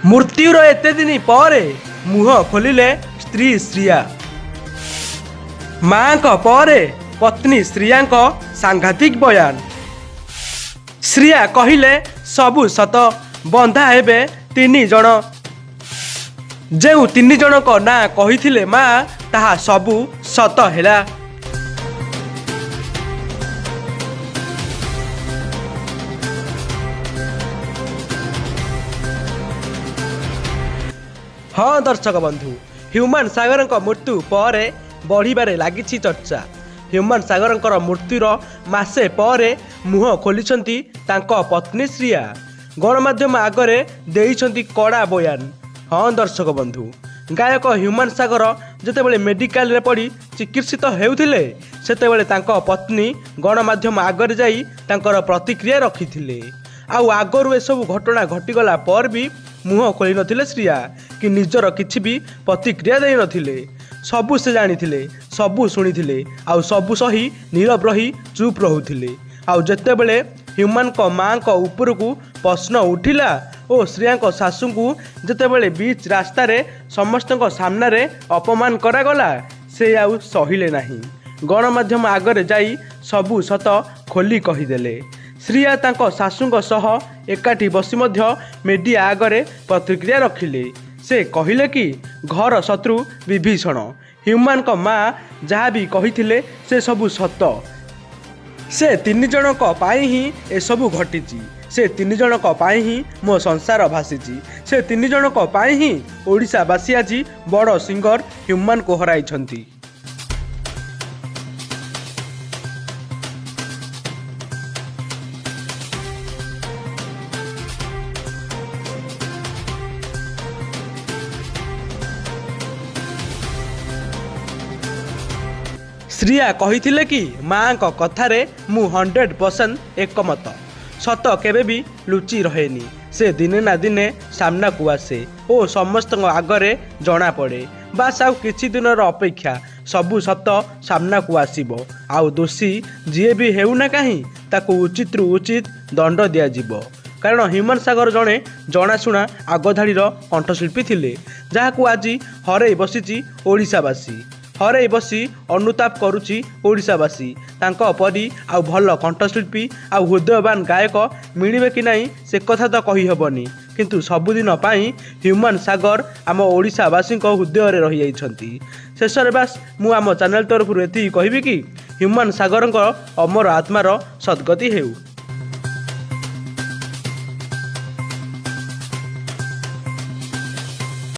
मृत्युर एते दिन पर मुह खोलिले स्त्री श्रिया। माँ पर पत्नी श्रिया सांघातिक बयान। श्रिया कहिले सबु सत बंधा हेबे 3 जण। जो 3 जन ना कही माँ ताहा सबु सत हैला। हाँ दर्शक बंधु, ह्यूमान सागर मृत्यु पर बढ़िबारे लागिछि चर्चा। ह्यूमान सागर मृत्युर मासे पर मुह खोलिछंती तांको पत्नी श्रिया। गणमाध्यम आगरे देइछंती कड़ा बयान। हाँ दर्शक बंधु, गायक ह्यूमान सागर जेतेबेले मेडिकल रे पड़ी चिकित्सित हेउथिले सेतेबेले तांको पत्नी गणमाध्यम आगरे जाई तांकर प्रतिक्रिया रखिथिले। आउ आगरू एसबू घटना घटीगला पर भी मुह खोली नथिले श्रिया कि निजर किछि भी प्रतिक्रिया देई नथिले। सबू से जानिथिले, सबू शुणिथिले, आउ सबू सही नीरव रही चुप रहुथिले। आउ जेतेबेले ह्यूमान को माँ को ऊपर को प्रश्न उठिला ओ श्रिया को सासू को जेतेबेले बीच रास्ता रे समस्त सामना रे अपमान करागला से आउ सहिले नाही। गणमाध्यम आगरे जाई सबू सत खोली कहीदेले। श्रिया तांको सासूंक सह एकाठी बसी मध्य मीडिया आगरे प्रतिक्रिया रखिले। से कहिले कि घर शत्रु विभीषण। ह्यूमान को माँ जहाँ भी कहिथिले से सबू सत। से 3 जनक पाई ही ए सबू घटिची। से 3 जनक पाई ही मो संसार भासीची। से 3 जनक पाई ही ओडिशावासी आज बड़ सिंगर ह्यूमान को हराइछंती। श्रिया कहिथिले कि माँ को कथारे मु 100% एकमत। सत केबे भी लुचि रहेनी। से दिने ना दिने सामना को आसे ओ समस्त आगरे जना पड़े। बास आउ किछि दिनर अपेक्षा सबू सत सामना को आसीबो। आउ दोषी जी भी हेउना कहीं ताकू उचित रु उचित दंड दिया जिवो। कारण ह्यूमान सागर जड़े जनाशुना आगधाड़ीर कंठशिल्पी थिले, जहाकू आज हरई बसीची ओडिशावासी। हरई बसी अनुताप करुची ओडिशावासी। तांको परी आउ भल कंठशिल्पी आउ हृदयवान गायक मिलिबे कि नहीं से कथा तो कही हेबनी, किंतु सबुदिन पाई ह्यूमान सागर आम ओडिशावासी हृदय रही जाइछंती। शेष रे बास मु आम चैनल तरफ एति कहबी कि ह्यूमान सागर अमर आत्मार सद्गति हेउ।